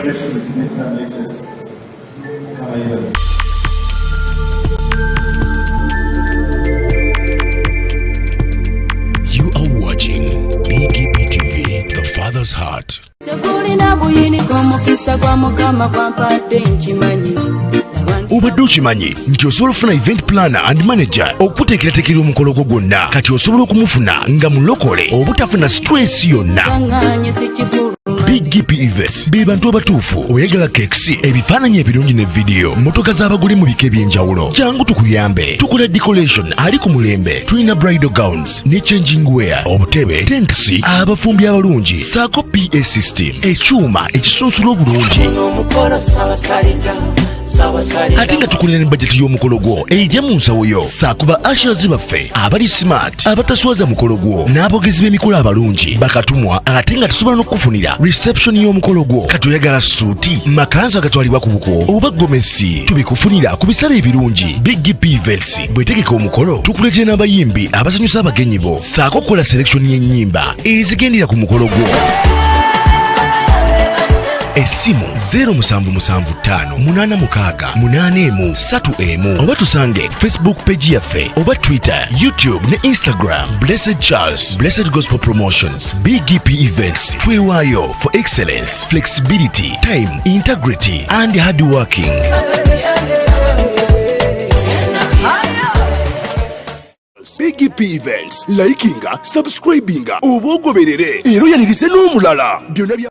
Congratulations, Mr. and Mrs. Caballeros. You are watching BGP TV, The Father's Heart. Obadde okimanyi nti osobola okufuna event planner and manager okuteekerateekera omukolo gwo gwonna kati osobola okumufuna nga mulokole obutafuna stress yonna. BGP Events be bantu abatuufu oyagala kekisi ebifaananyi ebirungi ne video motoka z'abagole mu bika eby'enjawulo jangu tukuyambe tukola decoration ali ku mulembe tulina bridal gowns ne changing wear obutebe tentisi abafumbi abalungi saako PA system ekyuma ekisunsula obulungi ate nga tukulira ne budget y'omukolo gwo ejja mu nsawo yo saakuba ushers baffe abali smart abataswaza mukolo gwo n'abogezi b'emikolo abalungi bakatumwa ate nga tusobola n'okufunira reception y'omukolo gwo katoyagala suuti makanzu agatwalibwa ku buko oba gomesi tubikufunira ku bisale ebirungi BGP Events bwetegeka omukolo tukuletera n'abayimbi abasanyusa abagenyi bo saako kola selection y'ennyimba ezigendera ku mukolo gwo. Esimu 07758683 oba tusange Facebook page yaffe oba Twitter, YouTube ne Instagram. Blessed Charles, Blessed Gospel Promotions, BGP Events. Twewaayo for excellence, flexibility, time, integrity and hard working. BGP Events, likinga, subscribinga, oba ogoberere era oyanirize n'omulala byonna bya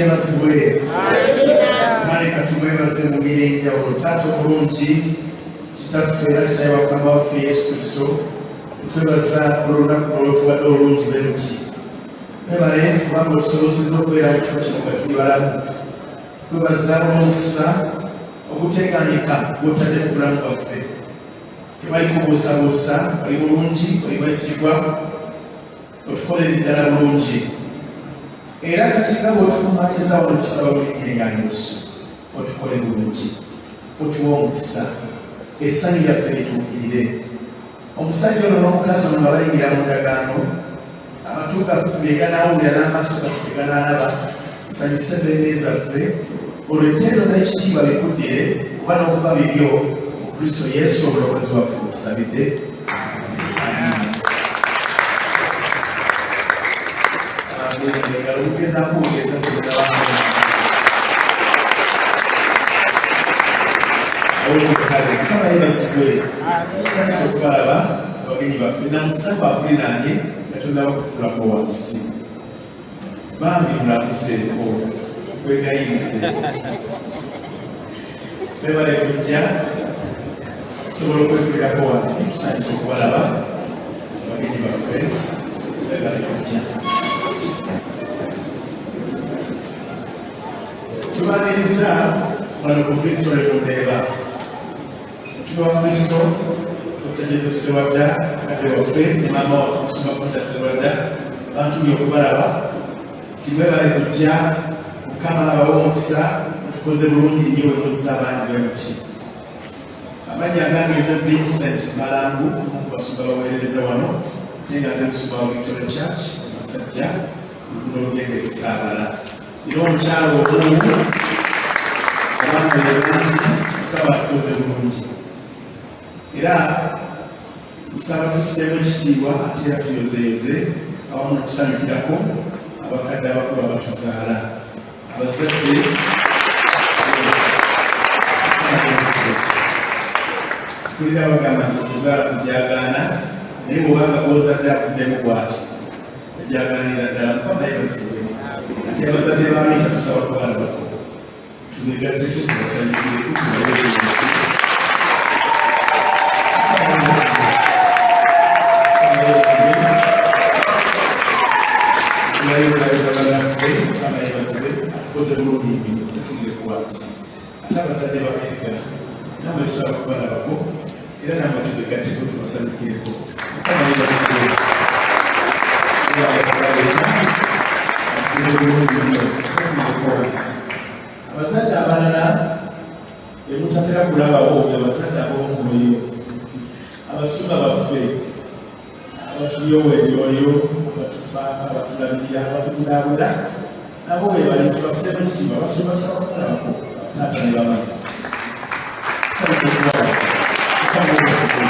yeebazibwe. Kale katubwebaze mu ngeri enjawulo. Taata omulungi, kitaffe era kitaawe Mukama waffe Yesu Kristo, twebaza olunaku olw'otubadde olungi bwe luti. Twebale kubanga otusobozezza okubeera mu kifo kino nga tuli balamu. Twebaza olw'omukisa oguteekanyika gw'otadde ku bulamu bwaffe. Tebali kubuusabuusa, oli mulungi, oli mwesigwa, otukolere ddala bulungi. Era kati nga bw'otukumanyiza wano tusaba buli erinnya Yesu, otukole bulungi, otuwe omukisa, essanyu lyaffe lituukirire. Omusajja ono n'omukazi ono nga bayingira mu ndagaano, amatu gaffe tubyeganaawulira n'amaaso gaffe byeganaalaba, tusanyuse embeera zaffe, olwo ettendo n'ekitiibwa bikuddire kuba n'okuba bibyo mu Kristo Yesu obulokozi waffe butusabidde. Kama yeebazibwe tusanyusa okubalaba abagenyi baffe namusaba akuliraanye Katonda bakufuulako wansi. Bambi mulamuseeko kwegayirire. Twebale kujja tusobola okwefuulirako wansi tusanyusa okubalaba abagenyi baffe. Twebale kujja. Tubaniriza wano ku Victoria Mundeeba. Tuwa Kristo, tutajja Ssewadda, kadde waffe, ne maama waffe Musumba Funda Ssewadda, bantu by'okubalaba, tibwebale kujja, Mukama abawe omukisa, tukoze bulungi nnyo bwe muzza abangi bwe muti. Amannya agangeze Vincent Malangu, basumba baweereza wano, ate nga nze musumba wa Victoria Church, Masajja, oluguudo olugenda e Kisaabala. Era omukyalo omumu, abantu beebanti, Mukama atukoze bulungi. Era nsaba tusseemu ekitiibwa ate era tuyozeyoze awamu n'okusanyukirako abakadde abakulu abatuzaala. Abazadde tulira bagamba nti okuzaala kujaagaana, naye bw'obanga gw'ozadde akuddemu bw'ati ajaaganira ddala. Mukama yeebazibwe. Ate abazadde baamiita tusaba kubalabako, tubeegatteko tubasanyukireko tubaweereze. Atukoze bulungi nnyo, tutulire ku wansi. Ate abazadde b'Amerika namwe tusaba kubalabako era namwe tubeegatteko tubasanyukireko. Mukama yeebazibwe. Atukoze bulungi nnyo, tutulire ku wansi. Abazadde abalala be mutatera kulabawo abazadde ab'omwoyo, abasumba baffe abatuyowa emyoyo, abatufaako, abatulabirira, abatubudaabuda, nabo bwe bali tubasseemu ekitiibwa basumba tusaba kubalabako taata ne bamanya. Tusabye okubalaba Mukama yeebazibwe.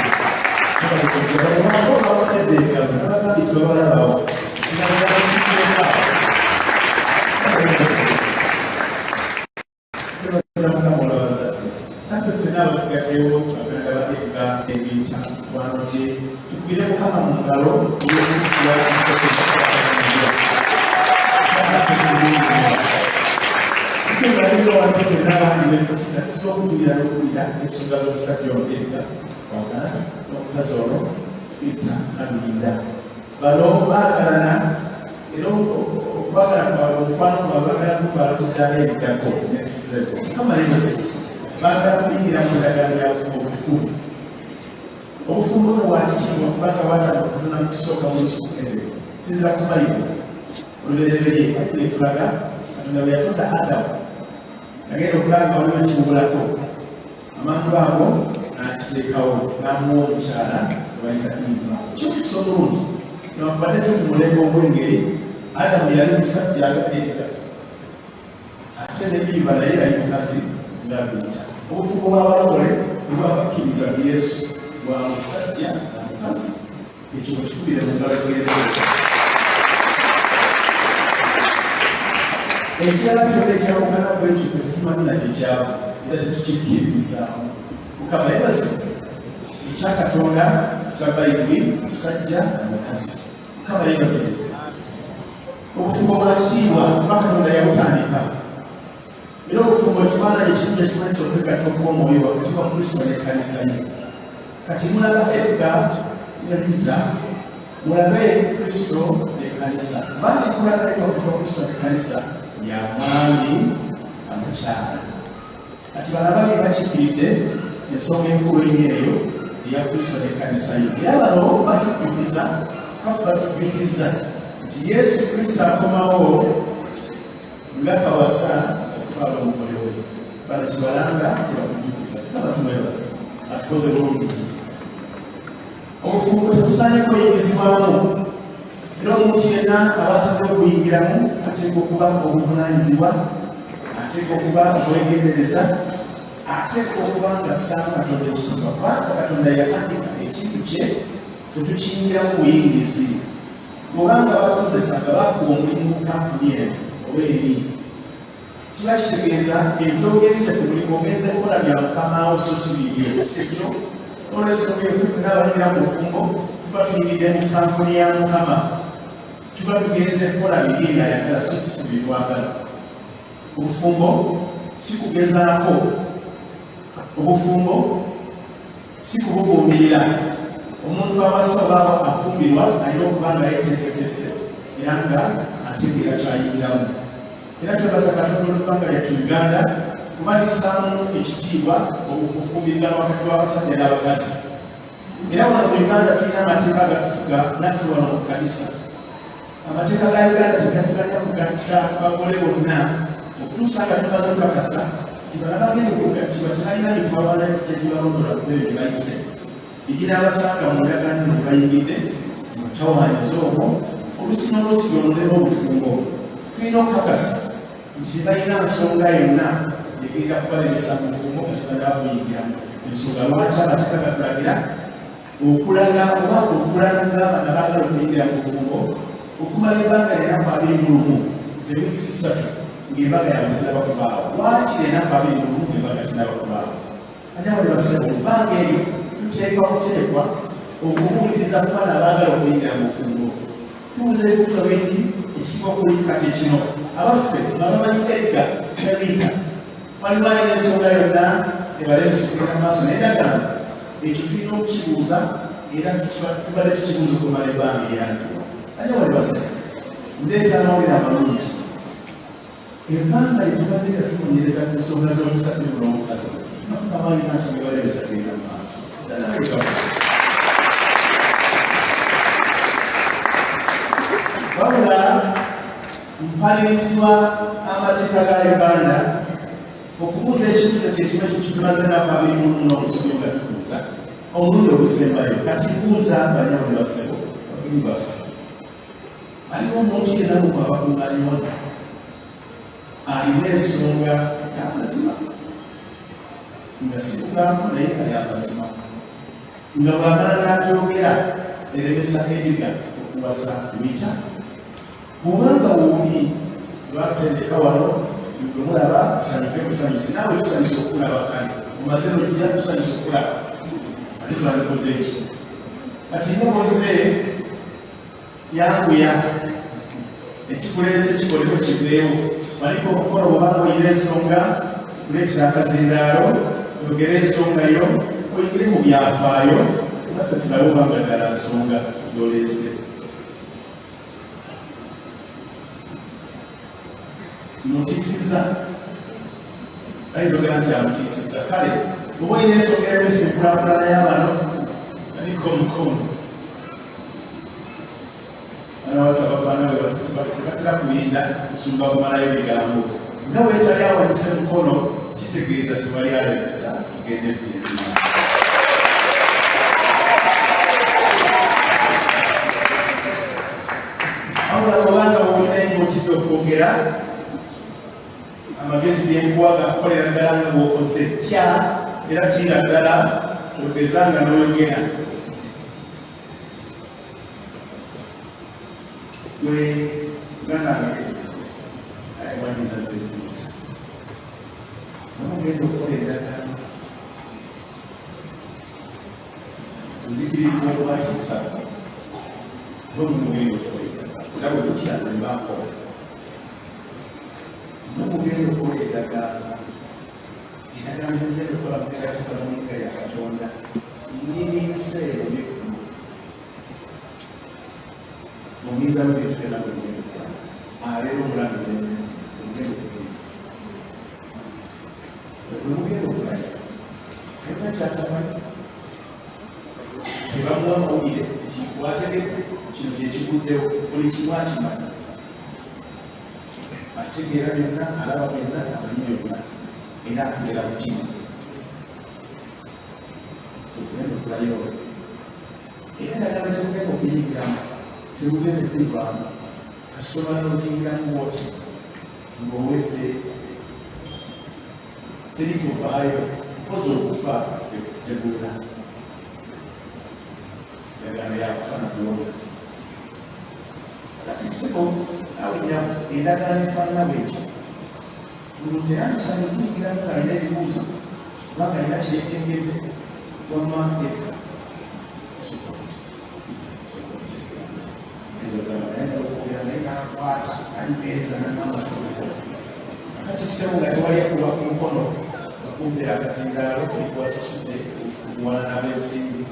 Abaseddeeka nabagambye tebabalabawo nabasikireka. Twebaza Mukama olw'abazadde. Naffe ffenna abasigaddewo abaganda bateeka ebinta wano gye tukubire Mukama mu ngalo olw'okutuwa ekyokutukakanyiza. Tukebalira wano ffenna abandi betutina tusobola n'okuwulira ensonga z'omusajja omuteeka wagana n'omukazi ono Peter Abirinda. Bano baagalana era okwagala kwabwe omukwano gwabwe baagala kutwala ku ddala eriddako next level. Mukama yeebazibwe. Baagala kuyingira mu ndagaano ya bufumu obutukuvu. Obufumu buno bwa kitiibwa kubanga bwatanga okutunula mu kisooka mu lusuku ebe. Sinza ku Bayibuli olubereberye ekulaga Katonda bwe yatonda Adamu yagenda okulaba nga waliwo ekimubulako. Amantu ago n'akiteekawo n'amuwa omukyala we bayita Eva. Kyokisa omulungi newankubadde tuli mu mulembe ogw'engeri, Adamu yali musajja agaddeeka ate ne Eva naye yali mukazi ng'abiyita. Obufumu bw'abalokole bw'abakkiriza mu Yesu bwa musajja na mukazi. Ekyo bwe kikubire mu ngalo z'Yesu. Ekirala kyonna ekyawukana bwe kityo tetumanyi nakyo kyava era tetukikkiririzaamu. Mukama yeebazibwe. Ekya Katonda kya Bayibuli musajja na mukazi. Mukama yeebazibwe. obufumbo bwa kitiibwa kuba Katonda yabutandika era obufumbo kifaananyi ekirungi ekimanyiisa okwegatta okw'omwoyo wakati wa Kristo n'ekkanisa ye. Kati mulaba Edgar ne Peter, mulabe Kristo n'ekkanisa. Kubanga enkulaga wakati wa Kristo n'ekkanisa ya mwami amukyala. Kati bano abali bakikkiridde ensonga enkulu ennyo eyo eya Kristo n'ekkanisa ye. Era bano batujjukiza nti Yesu Kristo akomawo nga kawasa okutwala omugole we. Bano kibalanga kibatujjukiza abatumwebaza atukoze bulungi. Obufumbo tebusaanye kweyigizibwamu era omuntu yenna abasaze okuyingiramu ateekwa okuba obuvunaanyizibwa, ateekwa okuba omwegendereza, ateekwa okuba nga assaamu Katonda ekitiibwa. Kubanga Katonda yatandika ekintu kye ffe tukiyingiramu buyingizi. Bw'obanga bakozesa nga bakuba omulimu mu kampuni eno oba eri, kiba kitegeeza ebyogereze ku mulimu ogenze kukola bya Mukama wo so si bibyo. Ekyo olw'ensonga eyo ffe n'abayingira mu bufumbo tuba tuyingidde mu kampuni ya Mukama, tuba tugenze kukola biri byayagala so si kubitwagala. Obufumbo si kugezaako, obufumbo si kubuguumirira. Omuntu abasa oba afumbirwa alina okuba nga yeeteeseteese era nga ategeera kyayingiramu. Era twebaza Katonda olw'ebbanga lyattu Uganda kuba lissaamu ekitiibwa okufumbirigana wakati w'abasajja n'abakazi. Era wano mu Uganda tulina amateeka agatufuga naffe wano mu kkanisa. Amateeka ga Uganda tegatuganya kugatta bagole bonna okutuusa nga tumaze okukakasa nti bano bagenda okugattibwa tebalina mitwawala gyegibalondola kuba ebyo bye bayise. Igira abasanga mu ndagaano gye bayingidde mu tawaanyiza omwo oluusi n'oluusi lwonolera obufumbo. Tulina okukakasa nti balina nsonga yonna egenda kubalemesa mu bufumbo nga tebanabuyingiramu. Ensonga lwaki amateeka gatulagira okulaga oba okulanga abaana baagala okuyingira mu bufumbo okumala ebbanga ly'ennaku 21 z'ewiiki 3 ng'embaga yaabwe tenaba kubaawo. Lwaki ennaku 21 ng'embaga tenaba kubaawo? Anyawo ne basaba ebbanga eryo tuteekwa okubuuliriza ku baana abaagala okuyingira mu bufumbo. Tubuuza ebibuuzo bingi ekisinga okuyika kyekino. Abaffe nga bamanyi Edgar ne Peter bali balina ensonga yonna ebalemesa okugenda mu maaso n'endagaano. Ekyo tulina okukibuuza era tubadde tukibuuza okumala ebbanga eryandibwa. Anyawo ne basaba ndeeta amawulire amalungi. Ebbanga lye tumaze nga tunoonyereza ku nsonga z'omusajja n'omukazi tunafuna amaanyi n'ensonga ebalemesa kugenda mu maaso. Wabula mpalirizibwa amateeka ga Uganda okubuuza ekibuuzo kyekimu ekyo kitumaze ennaku 21 obusomi nga tubuuza omulundi ogusembayo. Kati buuza banyawo ne basebo bagenyi baffe. Aliwo omuntu yenna mu abakuŋŋaanyi wano alina ensonga y'amazima nga si kugamba naye nga y'amazima nga bw'amala n'agyogera eremesa Edgar okuwasa Peter. Bw'obanga wuuli lwakutendeka wano gwe mulaba tusanyuke tusanyuse naawe tusanyusa okulaba kale mumaze nojja tusanyusa okulaba ate twalikoze eki. Kati muboze yanguya ekikuleese kikoleko kiveewo baliko okukola obanga oyina ensonga kuleetera akazindaalo oyogera ensonga yo oyingire mu byafaayo naffe tulabe obanga ddala nsonga gyoleese. Mutiisizza ayinzogera nti amutiisizza. Kale oba oyina ensonga eremesa enkulaakulana y'abano aliko omukono abantu abafaanana tebatera kuyinda kusumba kumalayo bigambo nga weetali awanise mukono kitegeeza tewali alemesa tugende tuyezima. Wabula bwobanga bwolina eng'okidde okwogera amagezi g'enkuwaga kukolera ddala nga bw'okoze tya era kinga ddala togeza nga n'oyogera. Gwe ganange ayiwaninazeekuuta nomugenda okukola endagaano nzikirizibwa okuba kikusatu ng'omugenda okukola endagaano nga bwe tukyazembako mugenda okukola eddagala ngenda okukola mugenda mu nyiga ya Katonda nyirinsa eyo nekkulu muyinza mubitugenda mugenda okukola aleero omulambi mugenda okutuliza mugenda okulaya alina kyatamanyi tebamuwa mawulire kikwategedde kino kyekiguddewo buli kimu akimanyi ategeera byonna alaba byonna amanyi byonna era ategeera mutima tugenda okulayo era endagala temugenda okuyingiramu temugenda okuvaamu kasoma nokiyingiramu woti ng'owedde teri kuvaayo mpozi okufa tegula endagala yakufa nakulonda kati sebo awuliramu endagala nefaanana bwekyo omuntu teyandisa nokiyingiramu ng'alina ebibuuzo kubanga alina kyekengedde wamma edda naye nakwata alimeeza nanamatuliza kati sebo nga tewali akuba ku mukono bakumbira akazindaalo olikwasasudde okuwala n'abensimbi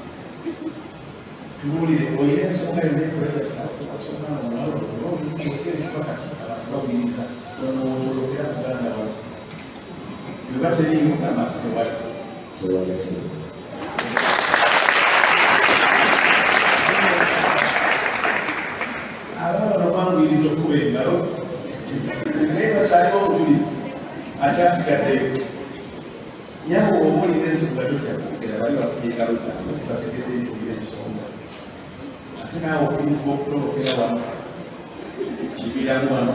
tuwulire olina ensonga yonna ekulagasa basonga omulalo olwolikyokeretuba kati abantu bawuliriza onootolokera muganda wawe weba teriimu gamba nti tewalisi ababano bangwiriza okuba engalo naye bakyaliwo obujulizi akyasigaddeyo nyawo obulira ensonga tokyakwogera bali bakuba engalo zaabwe tibategedde ntuulira ensonga ate naawe okkirizibwa okutolokera wano kibiramu wano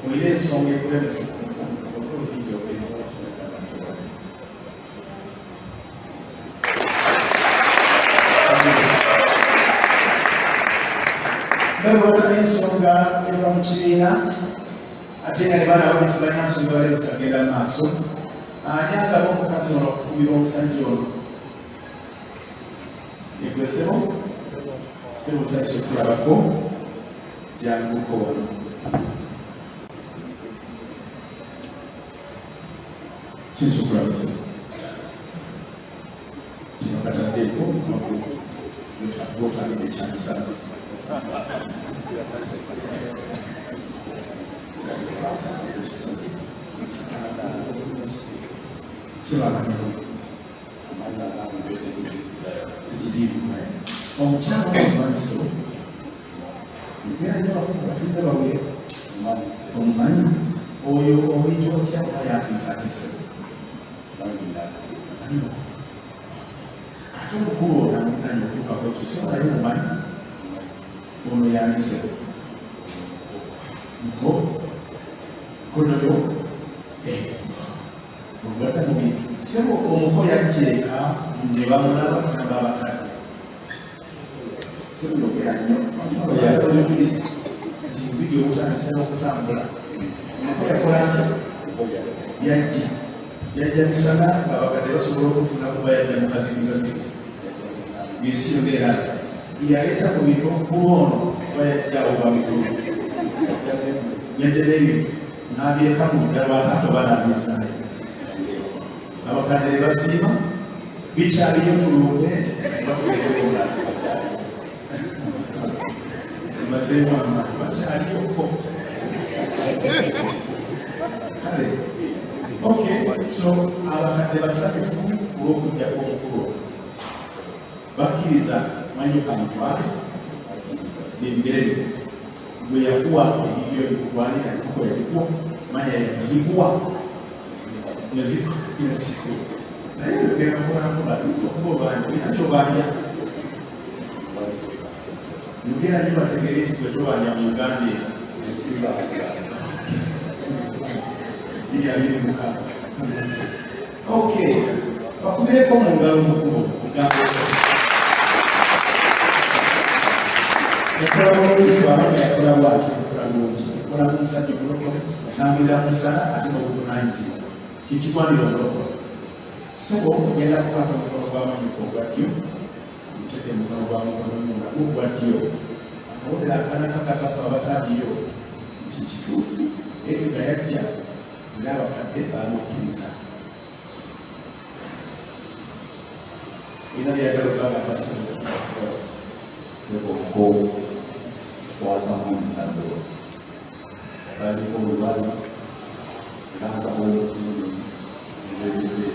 olina ensonga ekulemesa okunfuna olwolukijja baliwatana ensonga eva mu kibiina ate nga ne baana babe tibalina nsonga balemesa agenda mu maaso ani agaba omukazi ono okufumbira omusajja ono egwesebo sebusaisa okulabako janguko wano kinza okulabisa kino kataddeeko otandika ekyamisana sibamanyiwo sikitiibumaye omukyalo omumanyisa era nyo batuuze bawere omumanyi oyo oyinza otya ayakita atise ate omukulu onamutanya okutukako tusebayo mumanyi ono yandise nko konoyo ogata mu bintu sebo omuko yajjeeka ne bamulaba nababakadde sebulogera nnyo yaolekiriza nti vidiyo butandisa n'okutambula omuko yakola ntya yajja misana abakadde basobola okufuna kuba yajja mukazigizaziriza yensi yogeera yaleeta ku bintu omukulu ono kuba yajjawo babitulu yajja n'ebintu n'abyeka mu ddala bakato banaabisaayo abakadde ne basiima bikyaliyo tulunde bafueeola mazemama bakyaliyoko kale so abakadde basanyufu olw'okujja kw'omukulu bakkiriza manyi kamutwale bembere bwe yakuwa ebibyo ebikugwanira ekuko yalikuwa manya yazikuwa yazikuwa naye ogenda mukolakola okuba obanja olina kyobanja yogera nyo bategere nti twetobanja mu uganda esiba biri mukaaga bakubireko mu ngalo omukulu kugamba yakola bulungi bwabanga yakola bwaki yakola bulungi yakola mumusajja omulokole atambulira musala ate n'obuvunanyizibwa kikigwanira omulokole sebo ogenda kukwata omukono gw'amanyiko ogwa ddyo omuteke mukono gwa mukono nagwo ogwa ddyo obera akaana kakasafu abataaliyo nti kituufu nga yajja era abakadde baamukkiriza era byagala okubaga Ko kuasa Mungu ndio bali kwa wale kaanza Mungu ndio ndio ndio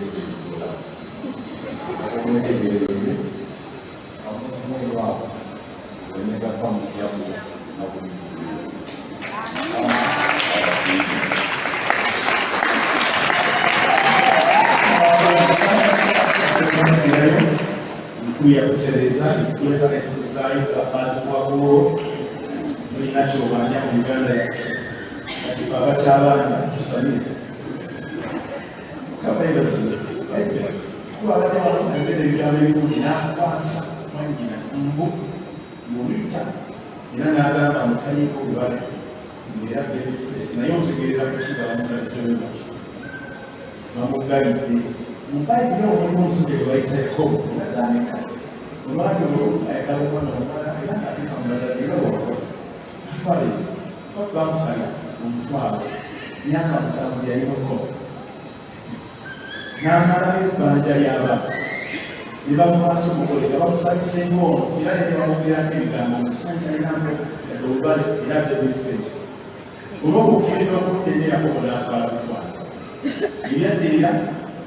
kwa mwelekezi au Mungu wao wenenda kwa mjabu na kuya kutereza kuleta exercise abazi kwakulo mulinacho obanya mu Uganda yattu kati baba ky'abaana tusalire kabaibasi kubabadde wano engeri ebigambo ebirungi n'akwasa mwanyina mbu mubita era n'agamba mutaliiko bibale era benefesi naye otegeerera kuki balamusalisewo bamugalidde mubayibuli omulimu omusajja gwe bayita Yakobo natandika olwali olwo ayagala omwana omulala era ng'ateeka mu bazadde nga bwako atwale bamusala omutwalo myaka 7 yalinako n'amalayo ebbanja ly'abaana ne bamumaaso omugole nga bamusalisa engoono era ne bamwogerako ebigambo omusanyi talinamu yadde olubale era benefesi olw'okukkiriza okuludde ne Yakobo n'afaala butwaza ebyaddirira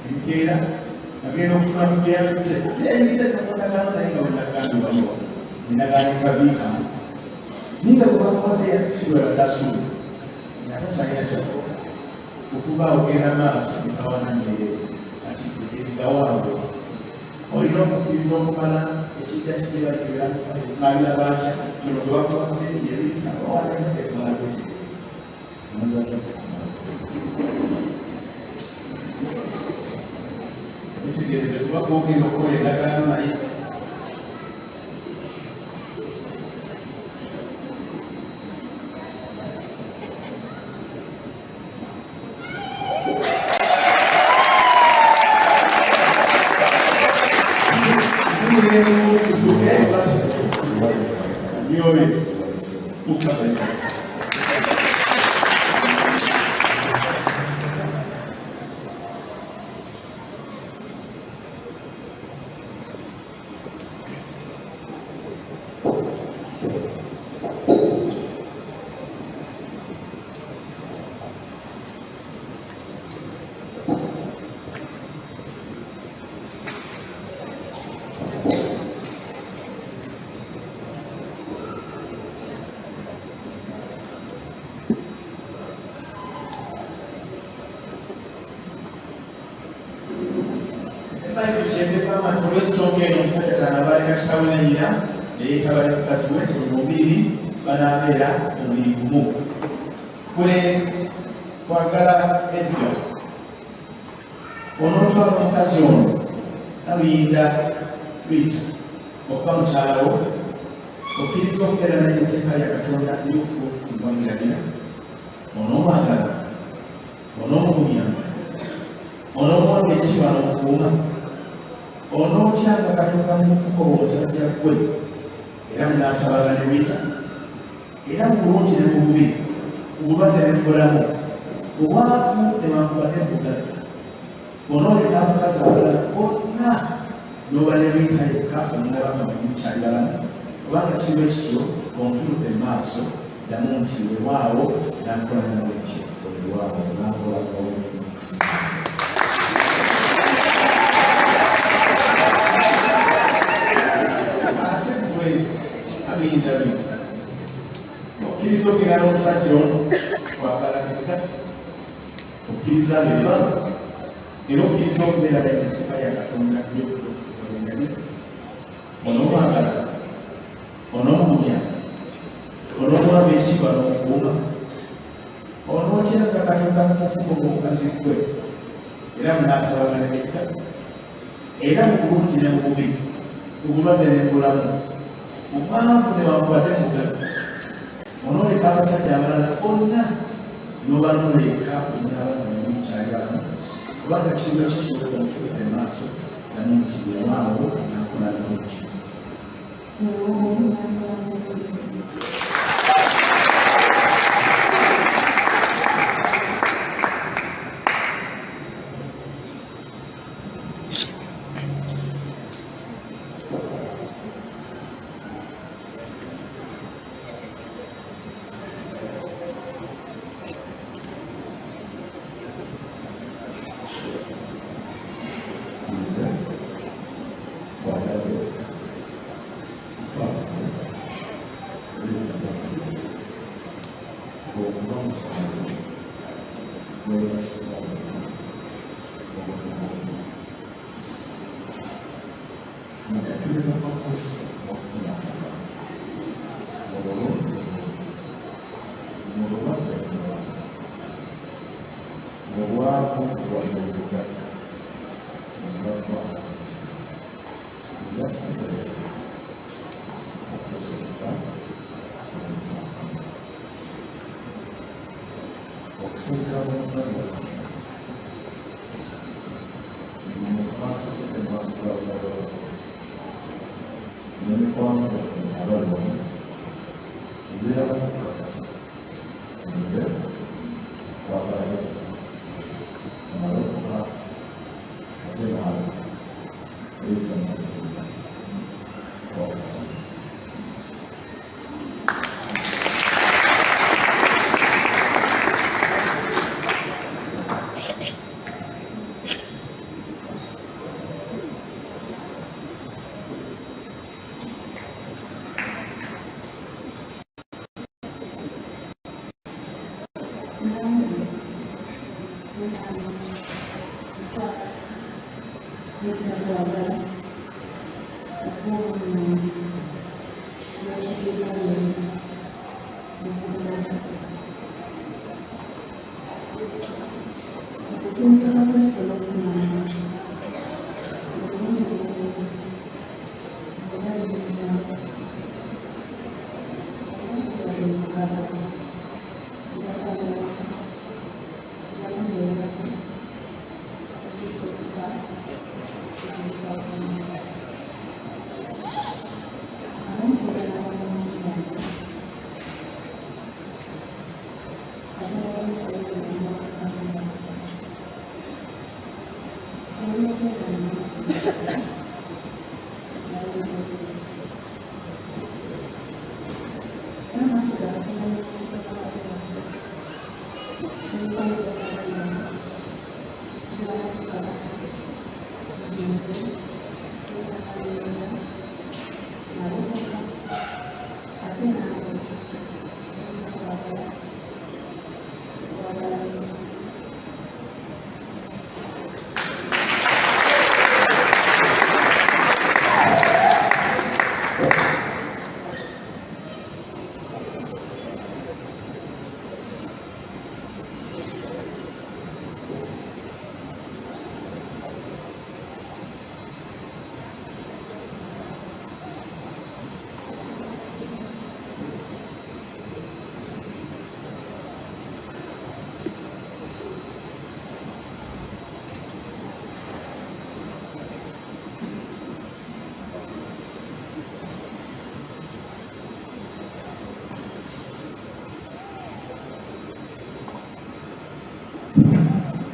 enkeera agenda okufuna mu byafute teyingire namundagano naye nga wenagambibwamu enagaanikabiikamu ninga bwebamuwadde yakisibwa badasuulu nga tasalina kyakola okuva ogenda maaso nekawananyere ati erigawange olina okukkiriza okumala ekijja kibirabira bakya kino gwe bakolakule ebiyita bawaekmalakekiriza ekitegeereze kuba kwogenda okukola endagaano naye nyoye mukabaikasi olw'ensonga eno omusajja tanabaalira kitaawe ne nnyina neyeetabala mukazi we omubiri banaabeera mubiri gumu kwe kwagala edda onootwala omukazi ono naluyinda lwita okuba mukyalawo okkiriza okubeera naye etteeka lya Katonda lyokufulumagiragira onoomwagala onoomugumya onoomuwa ekitiibwa n'omukuuma onootyanga Katonda mu mufuko omusajja gwe era munaasabaga ne wita era mu bulungi ne mu bubi mu bulwadde ne mu bulamu obwavu ne bankubadde mugaga onooleka abakazi abalala bonna n'oba ne wita yekka omulabanga mukyali balamu kubanga kiba ekityo ontuludde mu maaso ddamu nti wewaawo nakolana nawe ekyo wewaawo nakolagaomufuusi okkiriza okugenda n'omusajja ono kwakalagirika okkiriza neba era okkiriza okubeera naye mu tteeka lya Katonda lyokufulumagiragira onoomwagala onoomugumya onoomwaba ekitiibwa n'omukuuma onootyanga Katonda mu mufuko gw'omukazi gwe era munaasabaga ne wekka era mu bulungi ne mu bubi mu bulwadde ne mu bulamu obwavu ne bankubadde mugaga onooleka abasajja abalala bonna n'oba nooleka omulabanga nemukyayalamu kubanga kiba kikyoka omutuludde maaso namu nti wewaawo nakolanamu ekyo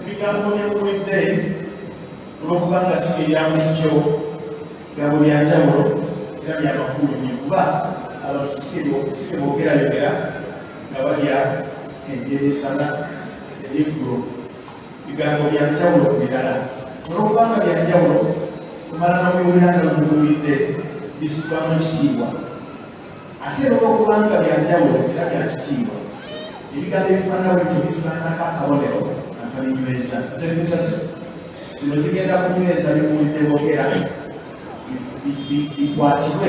Bigambo by'obuwedde olw'okubanga si ebyabulijjo bigambo bya njawulo era byamakulu nnyo kuba abantu si boogerayogera nga balya enjeresana ebyeggulo bigambo bya njawulo ku birala olw'okubanga bya njawulo kumala n'obiwulira nga mubuwulidde bisibwamu ekitiibwa ate olw'okubanga bya njawulo era bya kitiibwa ebigambo ebifaanana bwebyo bisaanako akabonero akalinyweza zebitazo zino zigenda kunyweza bimuwulidde boogera bikwatibwe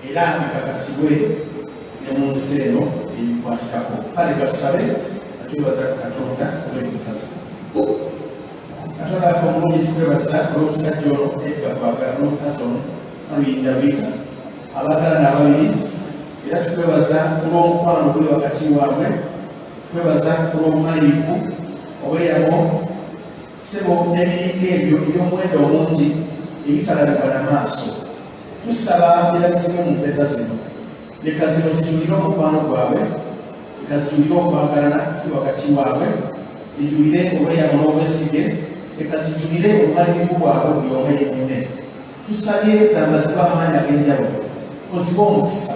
era bikakasibwe ne mu nsi eno ebikwatikako kale batusabe atwebaza katonda olw'ebitazo katonda afe omulungi tukwebaza olw'omusajja ono edda kwagala n'omukazi ono aluyinda biita abaagalana ababiri era tukwebaza olw'omukwano guli wakati waabwe tukwebaza olw'obumaliivu obweyamo ssebo n'ebiringa ebyo eby'omuwendo omungi ebitalabibwa n'amaaso tusaba birabisimu mu mpeta zino leka zino zijulire omukwano gwabwe leka zijulire okwagalana wakati waabwe zijulire obweyamo n'obwesige leka zijulire obumalirivu bwabwe buli omu yennyini tusabye zambaziba amaanyi ag'enjawulo oziba omukisa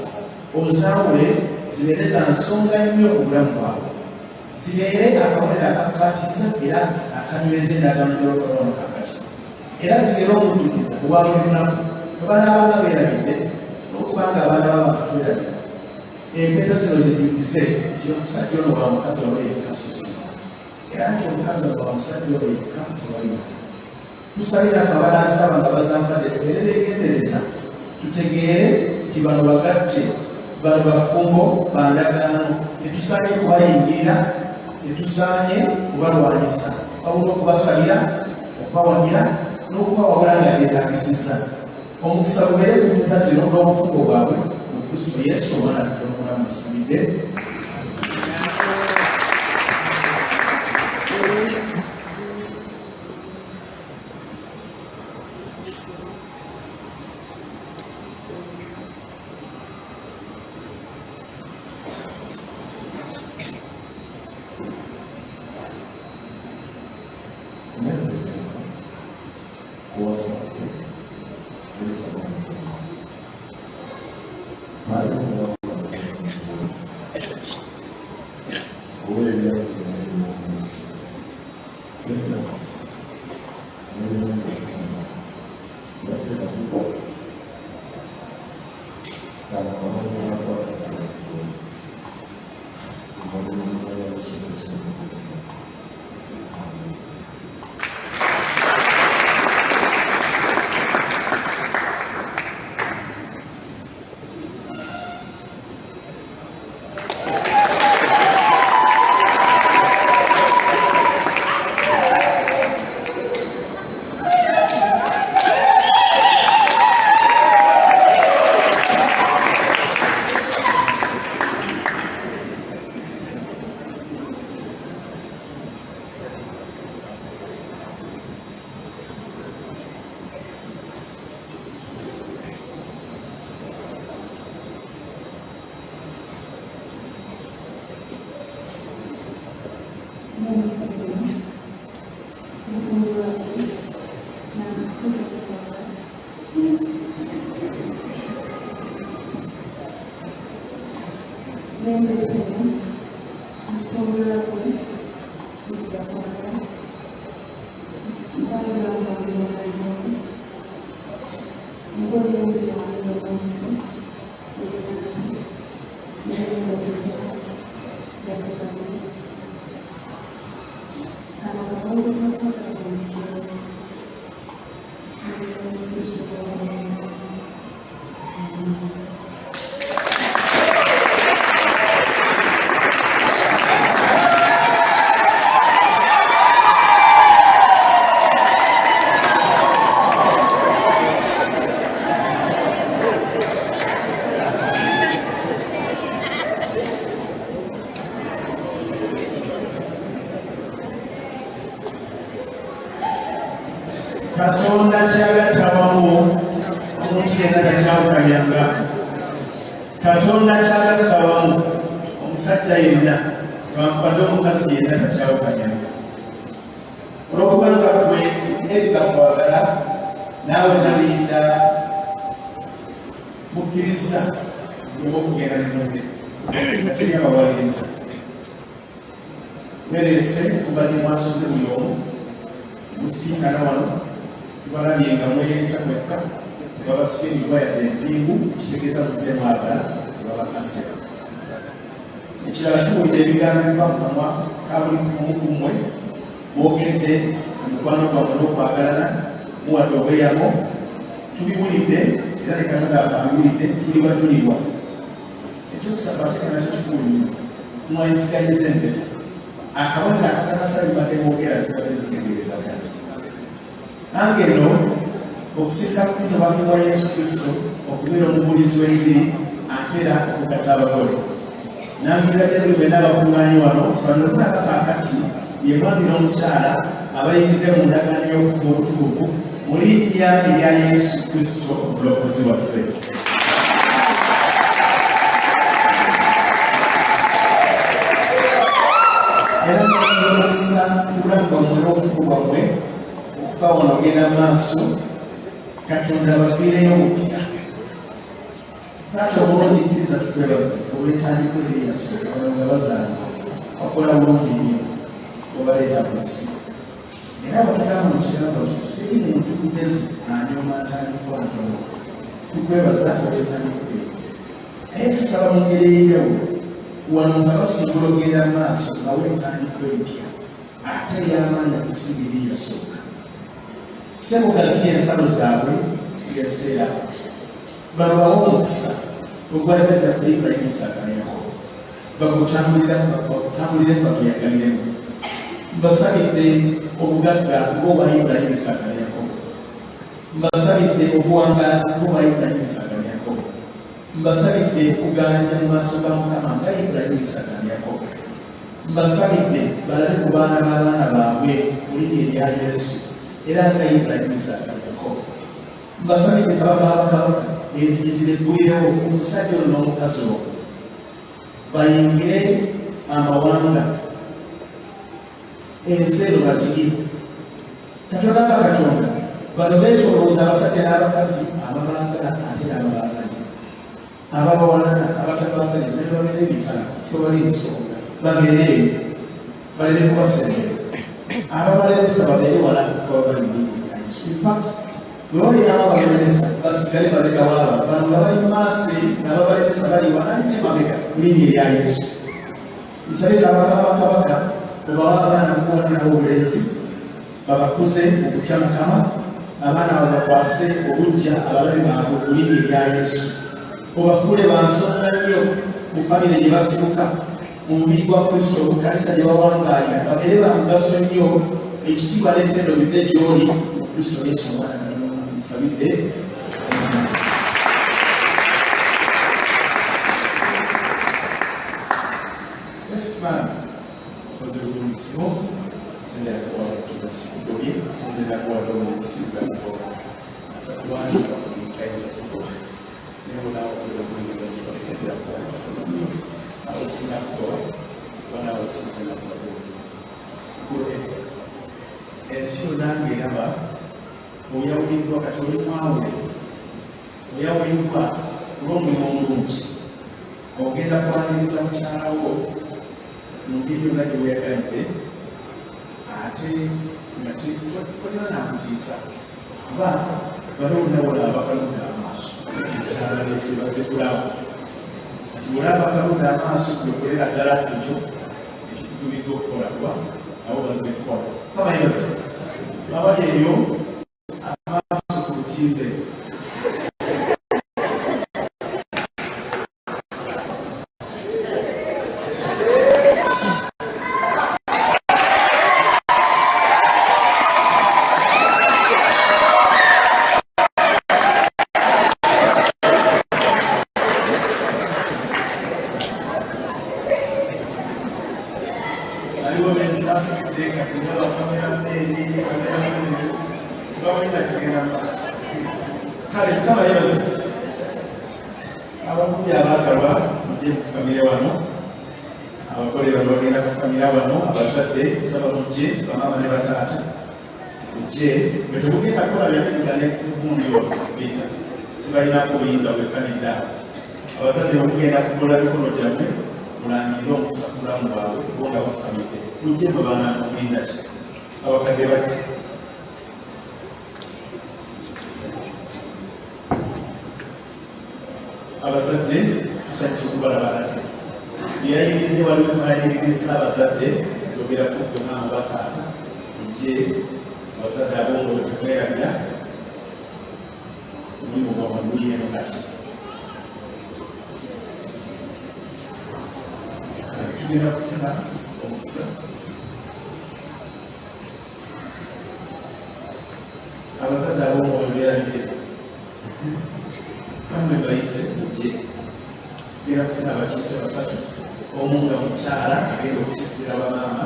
ozawule zibeere za nsonga nnyo obulamu bwabwe zibeere akawulire akakakatiza era akanyweza endagaano gy'olukolona kakati era zibeere omujjukiza obwa buli lunaku tebanaabanga beerabidde n'okubanga abaana babakatwerabira empeta zino zijjukize nti omusajja ono bwa mukazi oba yekasusi era nti omukazi ono bwa musajja oba yekka tewaliwo tusabira ffe abalaaziraba nga bazambadde tubeerere egendereza tutegeere nti bano bagatte bano bafumbo bandagaano tetusaanye kubayingira tetusaanye kubalwanyisa wabula okubasabira okubawagira n'okubawabula nga kyetaagisiza omukisa gubeere ku mpeta zino n'obufugo bwabwe mu kristo yesu omwana tutomulamu tusabidde Katonda kyagattawamu omuntu yenna takyawukanyanga. Katonda kyagassawamu omusajja yenna lwankubadde omukazi yenna takyawukanyanga. Olwokubanga gwe edda kwagala naawe nalinda mukkiriza olwokugenda nenonde ateri abawaliriza mereese kubadde mwasoze buli omu musinkana wano tubalabye nga mweyenta mwekka tebabasibye emigoba yadde empingu kitegeeza muze mwagala tebabakase ekirala tuwulira ebigambo biva mu kamwa ka buli omu ku mmwe boogedde omukwano gwammwe n'okwagalana muwadde obweyamo tubiwulidde era ne Katonda abiwulidde tuli batulibwa ekyokusaba ate kana kyo kikulu nnyo mwayisiganyiza empeta akabonero akakanasa bibadde boogera tubadde tutegeerezagana nange nno okusika ku mutabani wa Yesu Kristo okubeera omubuulizi w'enjiri ate era okugatta abagole nambira gye buli bwenna abakuŋŋaanyi wano banonulaba kaakati ye mwami n'omukyala abayimiridde mu ndagaano y'okufuga obutukuvu mu linnya erya Yesu Kristo omulokozi waffe. Era n'olw'olukusa obulamu bwammwe n'obufuko bwammwe okufa wano ogenda mu maaso, Katonda abaviireyo obupya. Taata omulungi kkiriza tukwebaze olw'entandikwa eri eyasooka bano nga bazaala wakola bulungi nnyo obaleeta mu nsi. Era batugamba mu kigambo kyo teri muntu mugezi anyooma ntandikwa ntono. Tukwebaza olw'entandikwa eri. Naye tusaba mu ngeri ey'enjawulo wano nga basimbula ogenda mu maaso nga weentandikwa empya ate ey'amaanyi okusinga eri eyasooka. Ssebo gaziya ensalo zaabwe ng'eseera bano bawa omukisa ogwaleta ddaffe Ibulayimu, Isaaka ne Yakobo bakutambulire bakuyagaliremu. Mbasabidde obugagga bw'obwa Ibulayimu, Isaaka ne Yakobo. Mbasabidde obuwangaazi bw'obwa Ibulayimu, Isaaka ne Yakobo. Mbasabidde okuganja mu maaso ga Mukama nga Ibulayimu, Isaaka ne Yakobo. Mbasabidde balabe ku baana b'abaana baabwe mu linnya erya Yesu era nga Ibulayimu, Isaaka ne Yakobo. Mbasabidde kabaka enzigi ziggweewo ku musajja ono n'omukazi ono bayingire amawanga ensi eno bagiri. Katonda nga Katonda bano beetolooza abasajja n'abakazi ababaagala ate n'ababaagaliza, ababawalana abatabaagaliza ne babeera ebitala tebali nsonga babeere eyo baleme kubasembera, ababalemesa babeere wala kuba bali mu linnya lya Yesu. Bwe babeerawo ababalemesa basigale babega waaba bano nga bali mu maaso n'ababalemesa bali wala ne mabega mu linnya erya Yesu. Nsabira abakabaka obawa abaana okuwonerawo obulenzi babakuze okutya Mukama, abaana babakwase obujja abalabe baabwe mu linnya erya Yesu. Obafuule bansonga nnyo mu famire gye basibuka, mu mubiri gwa Kristo mu kkanisa gye bawangaalira babeere ba mugaso nnyo. Ekitiibwa n'entendo bidde gy'oli mu Kristo Yesu omwana Katonda. Nsabidde okoze bulungisimo sendera kuwala tubasikutoli sendera kuwala omukusiza kukola atakuwanja bakumikaiza kukola niyo nawe okoze bulungisimo sendera kuwala abasinga kukola bana abasinga kukola ensi yonange eraba oyawuliddwa kati oli mwawule oyawuliddwa olw'omulimu omulungi ogenda kwaniriza mukyalawo mu ngeri yonna gye weyagalidde ate nga tolina nakutiisa kuba balondawola abakalonda amaaso mukyala leese bazekulaba kati olaba akalonda amaaso gyokolera ddala ekyo ekikutulidde okukola kuba nabo bazekukola kabayebaze babali eyo amaaso ku lutimbe. Abakubi abaagalwa mujje mufukамire wano, abakole bano bagenda kufukамira wano, abazadde nsaba mujje bamaama ne bataata mujje bwe temugenda kukola byakugenda ne kugundi wakubita sibalinaako obuyinza bwekkanidde awo. Abazadde bwemugenda kukola mikono gyammwe mulangirire omukisa ku bulamu bwabwe bo nga bafukamidde mujje mwe baana mugenda ki abakadde bajje. Abazadde tusanyusa okubalaba ate byeyayiridde waliwo mwayiririsa abazadde yogerako gwe maama bataata mujje abazadde abongo betumwerabira omulimu gwamwe guli eno kati tugenda kufuna omukisa. Abazadde abongo bebeerabire kamwe bayise mujje era kufuna abakiise basatu, omu nga mukyala agenda okukiikirira bamaama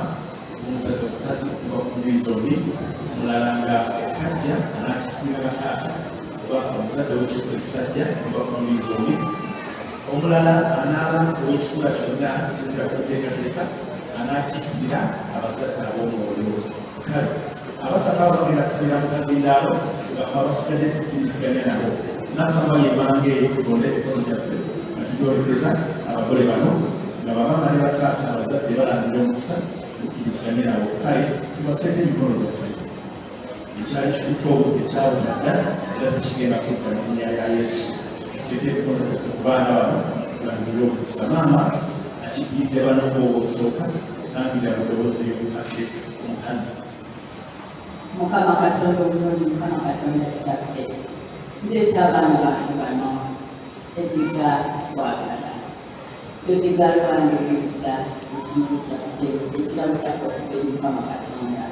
omusajja omukazi okuva ku mbiri zombi, omulala nga omusajja anakiikirira bataata oba omusajja w'ekikula ekisajja okuva ku mbiri zombi, omulala anaaba ow'ekikula kyonna ekitera kuteekateeka anakiikirira abazadde ab'omwoyo. Kale abasatu abo bagenda kusigala mu kazindaalo ngafe abasigadde tukiriziganya nabo nakama yebanga eyo tugonde emikono gyaffe nga tugyolekeza abagole bano nga bamaama ne bataata abazadde balandira omukisa tukiriziganye nabo. Kale tubaseeko emikono gyaffe ekyali kikutte obudde kyawona ddala era tekigenda kutta linnya ya Yesu. Tuteeke emikono gyaffe ku baana bano tulandire omukisa. Maama akigidde bano obosooka nambira mudoboozi y'omukadde omukazi. Mukama Katonda obulungi, Mukama Katonda kitaffe, ndeeta abaana bange bano eddiga kwagala, eddiga lwandiridda ekimuli kyaffe, ekirabo kyaffe okuva eri Mukama Katonda,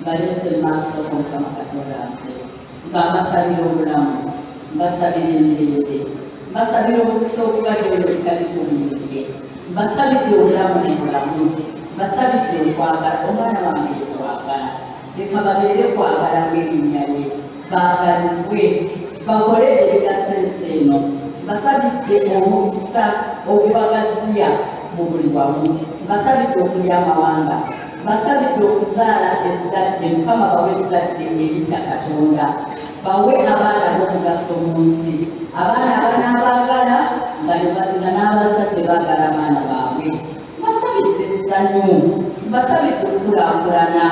mbaleese mu maaso ko Mukama Katonda waffe, nga mbasabira obulamu, mbasabira emirembe, mbasabira omukisa okubalyolo bitali kubiyinge, mbasabidde obulamu mu bulamu, mbasabidde okwagala, omwana wange yekwagala. Leka babeere kwagala ng'erinnya lye, baagalibwe, bakole ebigasa ensi eno. Mbasabidde omukisa ogubagaziya mu buli wamu, mbasabidde okulya amawanga, mbasabidde okuzaala ezzadde, Mukama bawe ezzadde eritya Katonda, bawe abaana b'omugaso mu nsi, abaana abanaabaagala nga n'abazadde baagala abaana baabwe. Mbasabidde essanyu, mbasabidde okukulaakulana,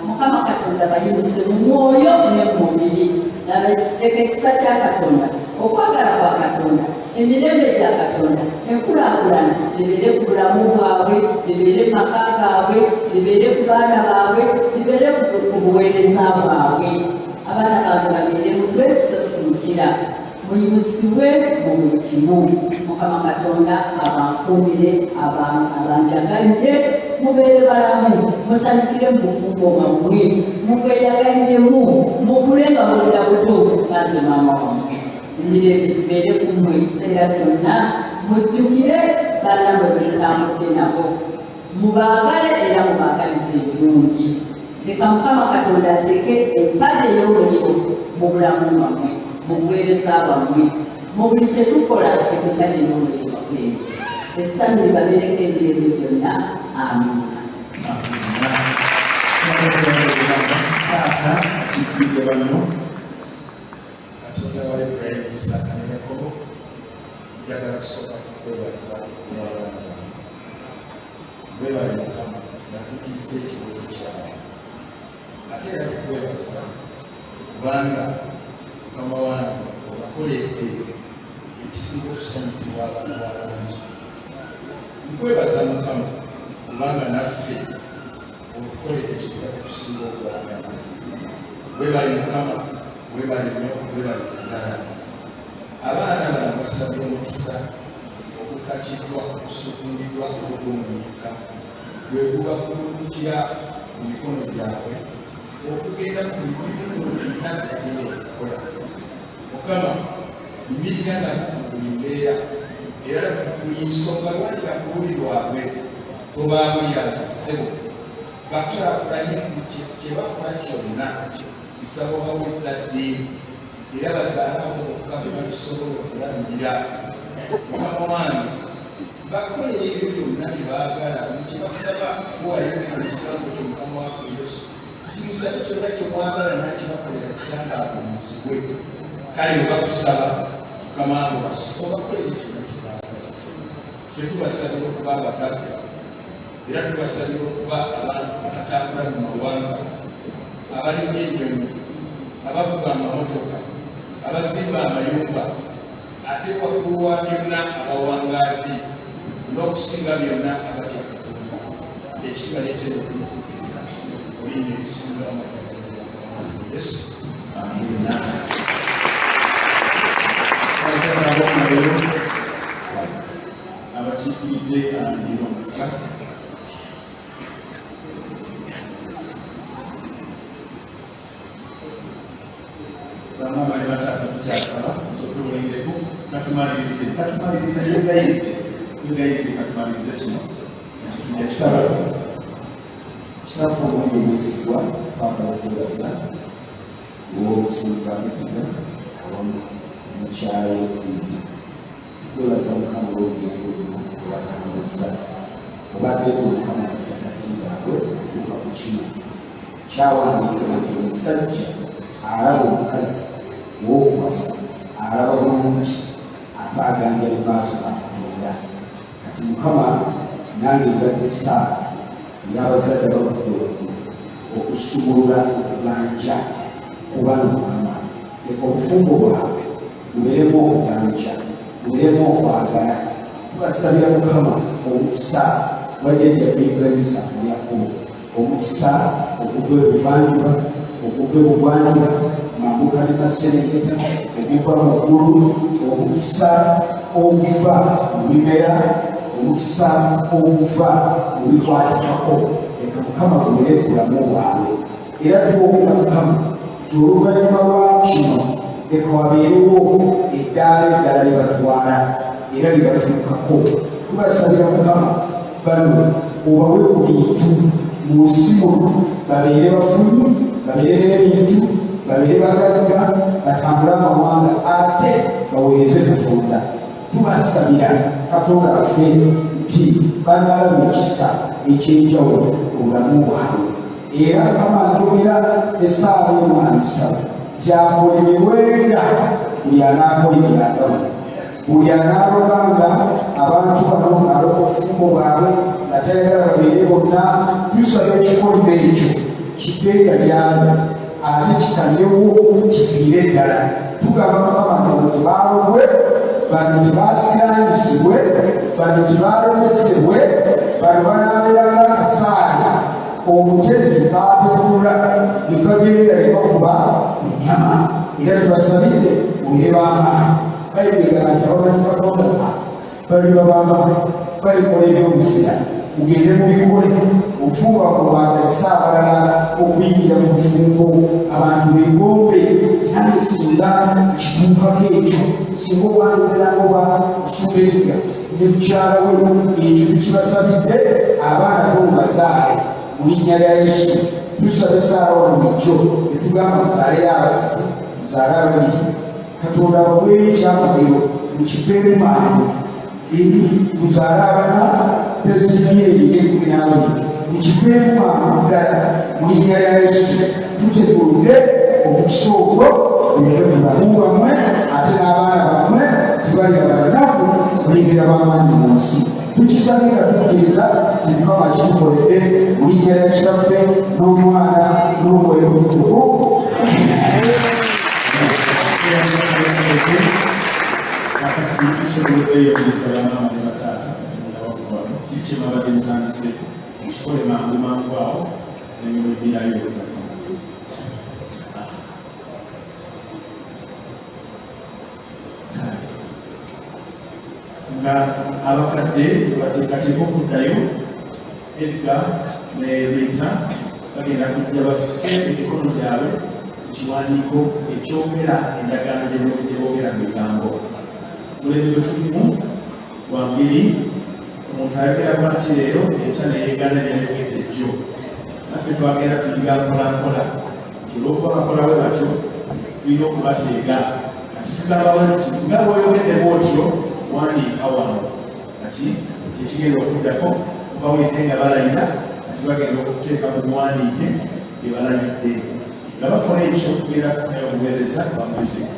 Mukama Katonda bayimise mu mwoyo ne mu mubiri. Laba ekisa kya Katonda, okwagala kwa Katonda, emirembe gya Katonda, enkulaakulana bibeere ku bulamu bwabwe, bibeere mu maka gaabwe, bibeere ku baana baabwe, bibeere ku buweereza bwabwe. Abaana bange babeere mutwe so si mukira, muyimusibwe mu buli kimu. Mukama Katonda abankuumire, abanjagalire, mubeere balamu, musanyukire mu bufumbo bwammwe, mubweyagaliremu, mukule nga bulira buto maze maama wammwe. Emirembe gibeere ku mmwe ekiseera kyonna, mujjukire bannamwe bwe mutambudde nabo, mubaagale era mubaagalize ebirungi. Leka Mukama Katonda ateeke empagi ey'obuliro mu bulamu bwammwe, mu buweereza bwammwe, mu buli kye tukola empagi ey'obuliro bwenu. Essanyu libabeereko emirembe gyonna. Amiina. Taata akigidde bano Katonda wa Ibrahim, Isaaka ne Yakobo, njagala kusooka kukwebaza n'abaana bange. Weebale Mukama natukiriza ekibuuzo kyawe. Ate era tukwebaza kubanga Mukama wange obakoledde ekisinga okusanyukirwa abantu balungi. Nkwebaza Mukama kubanga naffe okukolera ekitula kusinga okwagala. Weebale Mukama, weebale nnyo, weebale ddala. Abaana bano basabye omukisa okukakiddwa, okusukuliddwa, okugumunyika, bwe guba kulukukira mu mikono gyabwe okugenda ku mikutu byonna byagenda okukola. Mukama, yimirira nabo mu buli mbeera, era buli nsonga lwaki bakuuli lwabwe tobaabuyamba ssebo, bakulaakulanye kye bakola kyonna, kisabo bawe ezzadde, era bazaalawo okukama bisobola okulabirira. Mukama wange, bakole ebyo byonna bye baagala, buli kye basaba kuwayokera ekigambo kyo Mukama waffe Yesu. Kimusabe kyonna kye mwagala nakibakolera kitangaabulizibwe. Kale bwe bakusaba Mukama wange obakolere kyonna kye baagala. Tetubasabira okuba abagagga, era tubasabira okuba abantu abatambula mu mawanga, abalima ennyonyi, abavuga amamotoka, abazimba amayumba, ate waggulu wa byonna abawangaazi, n'okusinga byonna abatya Katonda. Ekibaleetera okuyigiriza olina ebisinga mu Yesu. Amiina. Abakiikiridde alandira omukisa. Bamaama ne bataata tukyasaba nsooke obulengereku katumalirize yegayidde katumalirize kino ekitujja kisaba Kinafu omwenge mwesigwa twagala okwebaza olw'obusungu bw'Amadina awamu mukyalo Bintu. Twebaza Mukama olw'obugendo buno bwebatambuza obaddeeko Mukama kasakati ngaabwe okutuuka ku kino kyawandiikibwa nti omusajja alaba omukazi w'okuwasa alaba bulungi ate aganja mu maaso ga Katonda. Kati Mukama nange ngadde Saara y'abazadde bavudde waggulu okusumulula okuganja ku bano Mukama. Leka obufumbo bwabwe bubeeremu okuganja, bubeeremu okwagala. Tubasabira Mukama omukisa wajjajjaffe Ibrahima mu Yakobo, omukisa okuva ebuvanjuba, okuva ebugwanjuba, mambuka ne Maserengeta, okuva mu ggulu, omukisa okuva mu bimera, omukisa okuva mu bikwatikako. Leka Mukama gubeere ku bulamu bwabwe. Era twogera Mukama nti oluvannyuma lwa kino leka wabeerewo eddaala eddala lye batwala era lye batuukako. Tubasabira Mukama bano obawe ku bintu mu nsi muno, babeere bafunyi, babeere n'ebintu, babeere bagagga, batambule amawanga ate baweereze Katonda. Tubasabira Katonda waffe nti banaalaba ekisa eky'enjawulo mu bulamu bwabwe. Era Mukama njogera essaawa y'omwambisa gyakolemerwenga buli anaakolimira agabana, buli anaalobanga abantu bano ng'aloba obufumbo bwabwe nga tayagala babeere bonna. Tusaba ekikolimo ekyo kibeera gyali ate kikalyewo kifiire ddala. Tugamba Mukama nti baalobwe, bano tibasiranyisibwe, bano tibalomesebwe, bano banaabeeranga akasaali omutezi baategula ne bagenda ne bakuba ennyama. Era tubasabidde mubire b'amaanyi. Bayibigala nti abamanyi Katonda baliba b'amaanyi, balikola ebyobuzira. Mugende mubikole. Obufumbo bwagazisa abalala okuyingira mu bufumbo. Abantu beegombe nane singa kituukako ekyo, singa owandigeranga oba osumba eriga ne mukyala we, ekyo tukibasabidde. Abaana bomubazaale mu linnya lya Yesu. Tusabe Saara wano bulijjo ne tugamba muzaaleyo abasatu, muzaale ababiri. Katonda abaweeyo ekyamagero mukiveemu mangu eri muzaale abana Pezimyeri n'ekkumi n'abiri, mukiveemu mangu ddala mu linnya lya Yesu. Tuteguludde omukisa ogwo gubeere mu bulamu bwammwe, ate n'abaana bammwe tibaliba banaku balengera b'amaanyi mu nsi. Tukisabye nga tukkiriza nti Mukama kitukoledde mu linnya lya Kitaffe n'Omwana n'Omwoyo Omutukuvu. Kakati tusobodde eyogeza bamaama ne bataata kati munabakuvamu kiki mabadde mutandise mukikole mangu mangu awo nemweddirayo oluvannyuma. Nga abakadde bateekateeka okuddayo edda ne Rita bagenda kujja basse emikono gyabwe ku kiwandiiko ekyogera endagaano gye boogera mu bigambo. Mulembe bwe tulimu wambiri omuntu ayogera bwaki leero ekya neyeegana byayogedde jjo. Naffe twagenda tuyiga mpolampola nti olw'okuba bakolawe batyo tulina okubateega. Kati tugamba tuti nga bw'oyogedde bw'otyo wandiika wano, kati kyekigenda okuddako kubawedde nga balayira, kati bagenda okuteeka mu buwandiike bye balayidde. Nga bakola ekyo tugenda tufunayo obuweereza bwa music.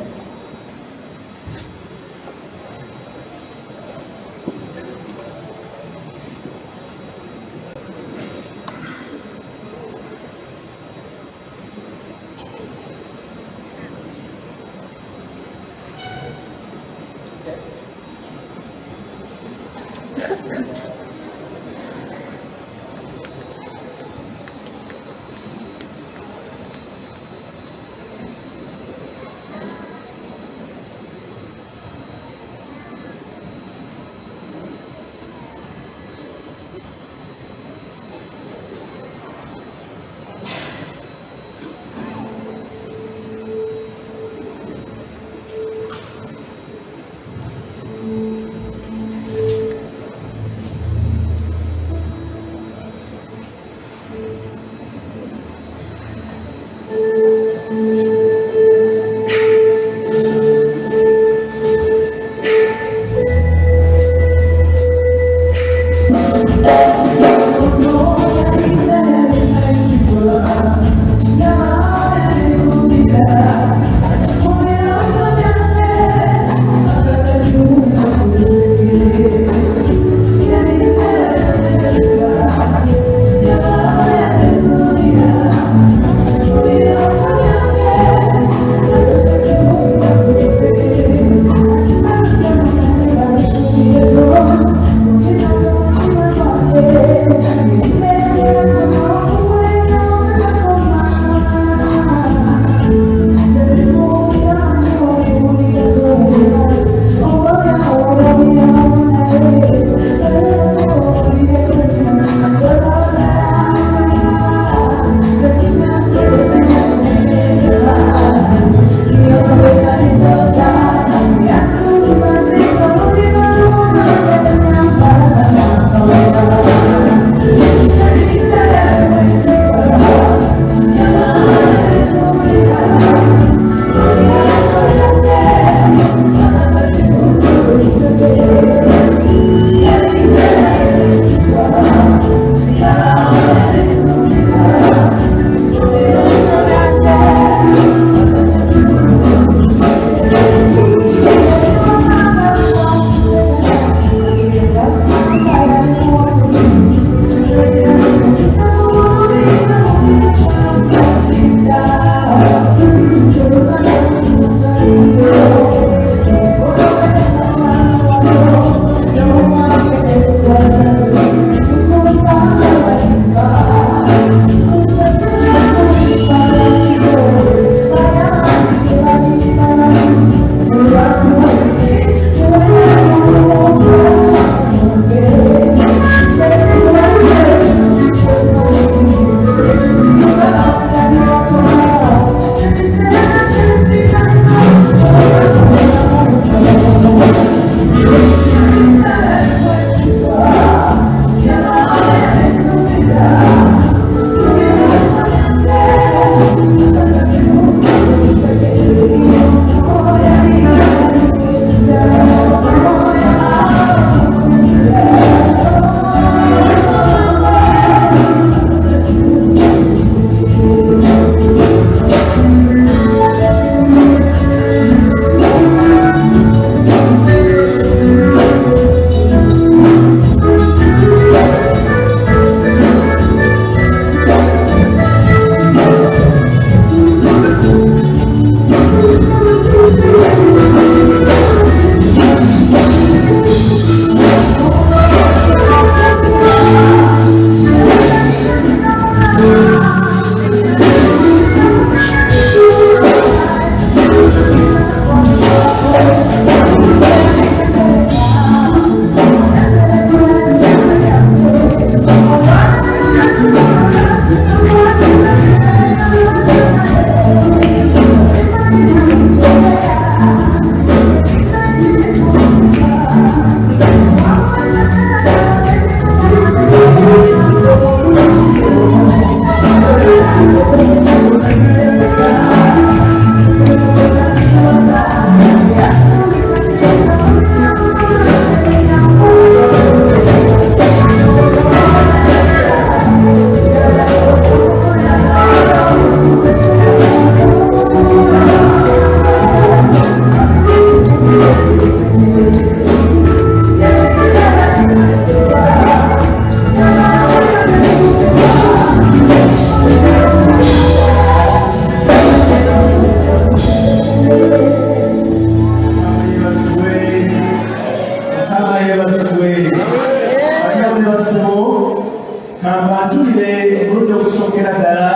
Kampatulire omulundi ogusookera ddala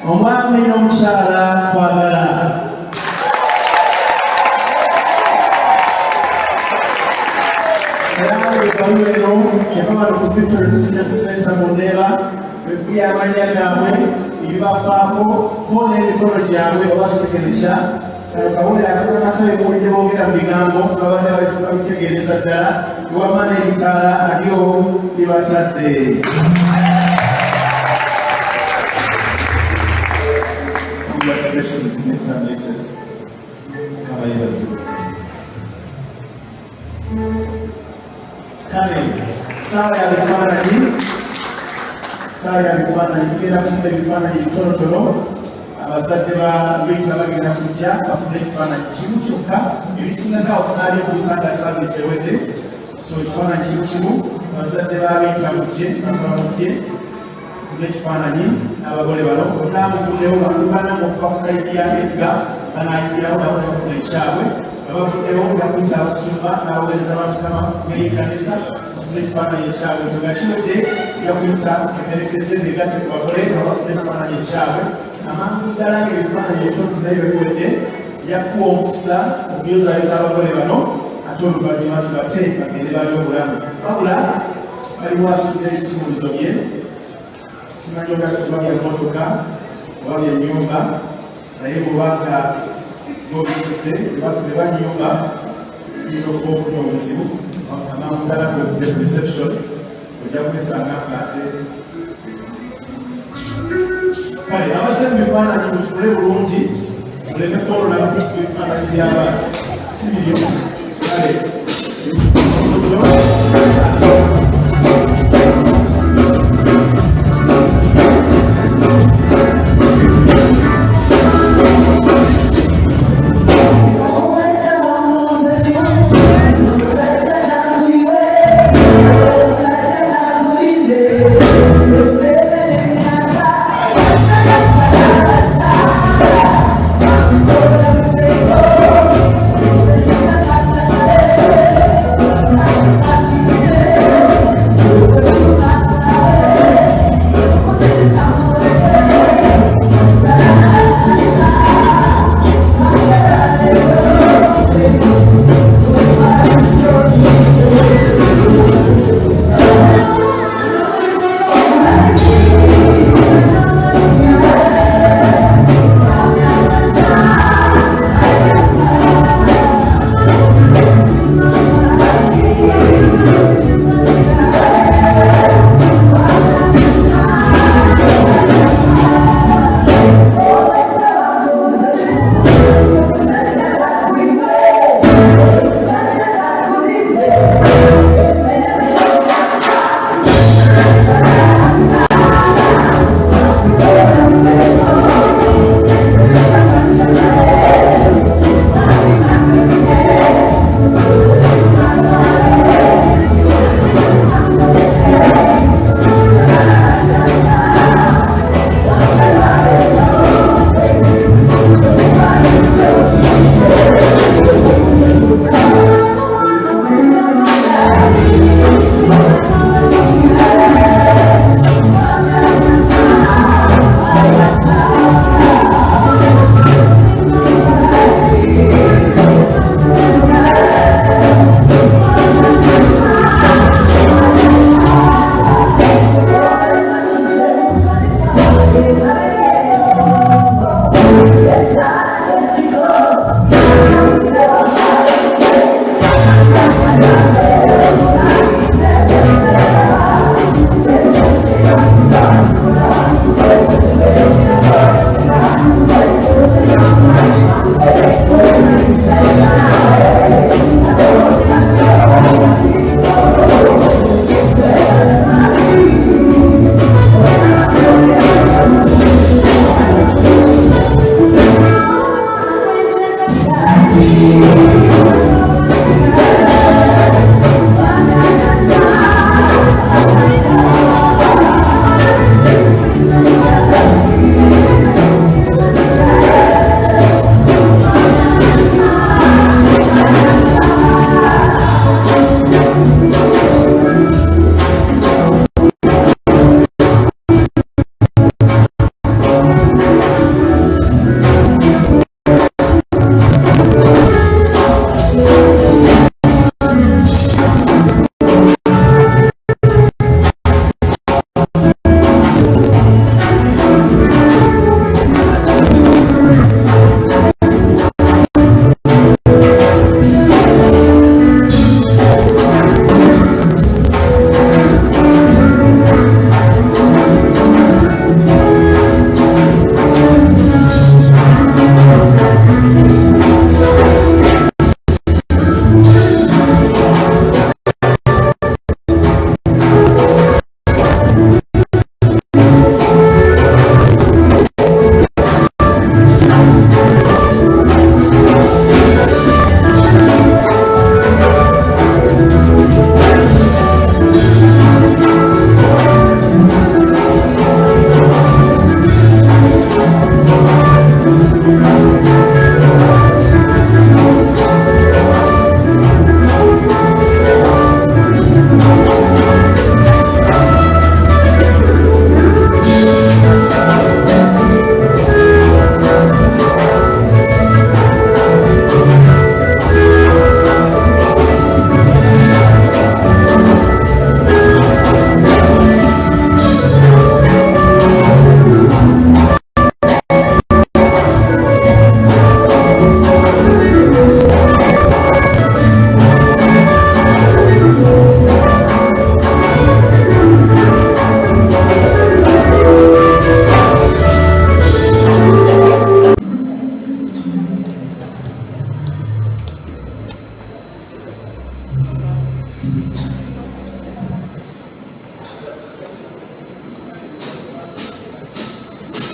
omwami n'omukyala kwagala. Era ekalu eno yabamala ku Victory Business Center mu Ndeeba bekuli amanya gaabwe ebibafaako ko n'emikono gyabwe oba sekereca kawulire akakakasabe muwulidde boogera mu bigambo tubabadde babitegeereza ddala iwama n'ebitaala alyo bibatadde. Congratulations, Mr. and Mrs. Kabayibazi. Kale, sawa ya bifaananyi tugenda kufuna ebifaananyi bitonotono. Abazadde ba Lwita bagenda kujja bafune ekifaananyi kimu kyokka, ebisingako tunaali okubisanga saavisi ewedde. So ekifaananyi kimu abazadde ba Lwita mujje, basaba mujje fune ekifaananyi n'abagole bano bonna mufuddewo bakubana okuva ku sayidi ya Edga banaayingirawo nabo ne bafuna ekyabwe abafuddewo bakuyita abasumba n'abaweereza bamukama ng'ekanisa bafune ekifaananyi ekyabwe nga kiwedde yakuyita emerekeze negate ku bagole nga bafune ekifaananyi ekyabwe amangu ddala ng'ebifaananyi ebitono naye biwedde yakuwa omukisa okuyozaayoza abagole bano ate oluvannyuma tubate bagende bali obulamu wabula baliwo asudde ebisumuluzo bye simanyi oba bya mmotoka oba bya nnyumba naye bwobanga gobisudde eba nnyumba yinza okuba ofunye obuzibu amangu ddala ng'ovudde ku reception ojja kubisanga ng'ate kale abazze mu bifaananyi mutukule bulungi muleme kwololamu ku bifaananyi by'abaana si biryo kale Yeah.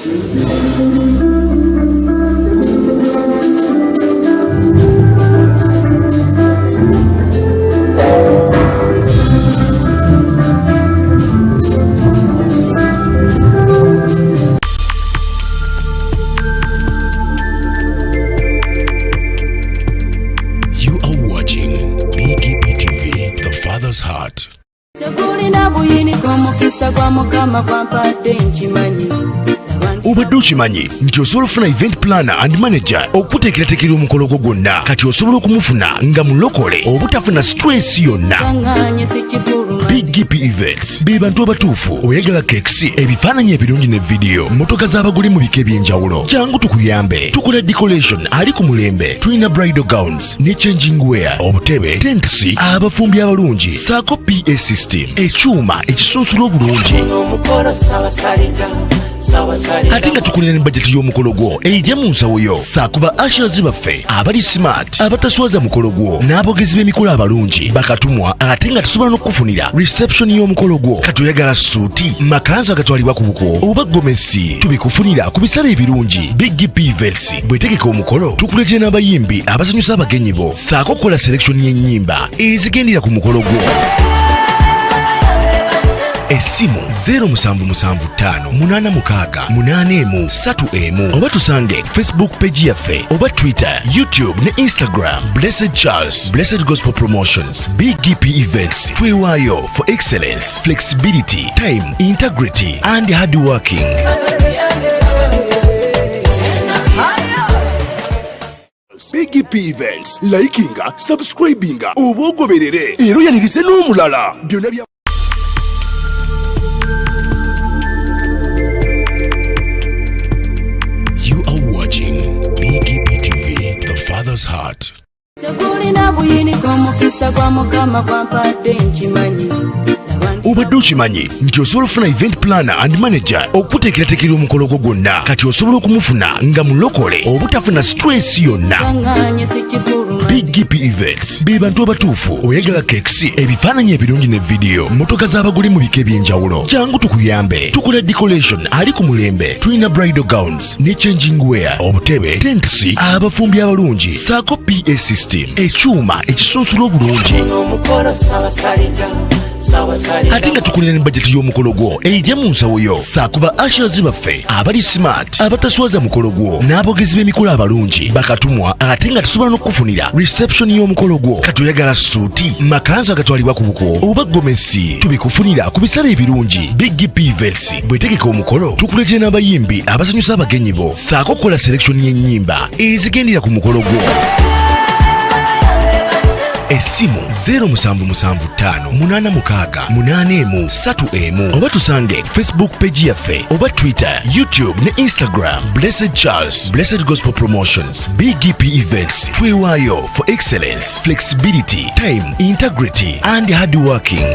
You are watching BGP TV, the Father's Heart. Obadde okimanyi nti osobola okufuna event planner and manager okuteekerateekera omukolo gwo gwonna kati osobola okumufuna nga mulokole obutafuna stress yonna. BGP Events be bantu abatuufu oyagala cakes, ebifaananyi ebirungi ne video, motoka z'abagole mu bika eby'enjawulo. Jangu tukuyambe, tukola decoration ali ku mulembe, tulina bridal gowns ne changing wear, obutebe, tents, abafumbi abalungi, saako PA system, ekyuma ekisunsula obulungi. Ate nga tukulira ne budget y'omukolo gwo ejja mu nsawo yo. Saakuba ushers baffe abali smart, abataswaza mukolo gwo, n'abogezi b'emikolo abalungi bakatumwa, ate nga tusobola n'okufunira reception y'omukolo gwo. Kati oyagala suuti, makanzu agatwalibwa ku buko oba gomesi, tubikufunira ku bisale ebirungi. BGP Events bwetegeka omukolo tukuletera n'abayimbi abasanyusa abagenyi bo, saako okukola selection y'ennyimba ezigendera ku mukolo gwo. Essimu 0775868131 oba tusange Facebook page yaffe oba Twitter, YouTube ne Instagram. Blessed Charles, Blessed Gospel Promotions, BGP Events. Twewaayo for excellence, flexibility, time, integrity and hard working. BGP Events, likinga, subscribinga, oba ogoberere era oyanirize n'omulala. Byonna bya You are watching BGP TV, the Father's Heart. Obadde okimanyi nti osobola okufuna event planner and manager okuteekerateekera omukolo gwo gwonna kati osobola okumufuna nga mulokole obutafuna stress yonna. BGP Events be bantu abatuufu oyagala cakes, ebifaananyi ebirungi ne video, motoka z'abagole mu bika eby'enjawulo. Jangu tukuyambe, tukola decoration ali ku mulembe, tulina bridal gowns ne changing wear, obutebe, tents, abafumbi abalungi, saako PA system, ekyuma ekisunsula obulungi. Ate nga tukulira ne budget y'omukolo gwo ejja mu nsawo yo. Saakuba ushers baffe abali smart, abataswaza mukolo gwo, n'abogezi b'emikolo abalungi bakatumwa, ate nga tusobola n'okufunira reception y'omukolo gwo. Kati oyagala suuti, makanzu agatwalibwa ku buko oba gomesi, tubikufunira ku bisale ebirungi. BGP Events bwetegeka omukolo tukuletera n'abayimbi abasanyusa abagenyi bo, saako okukola selection y'ennyimba ezigendera ku mukolo gwo. Essimu 0775868131 oba tusange Facebook page yaffe oba Twitter, YouTube ne Instagram. Blessed Charles, Blessed Gospel Promotions, BGP Events. Twewaayo for excellence, flexibility, time, integrity and hard working.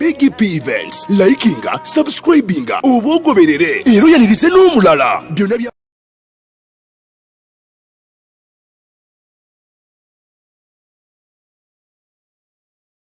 BGP Events, likinga, subscribinga, oba ogoberere era oyanirize n'omulala. Byonna bya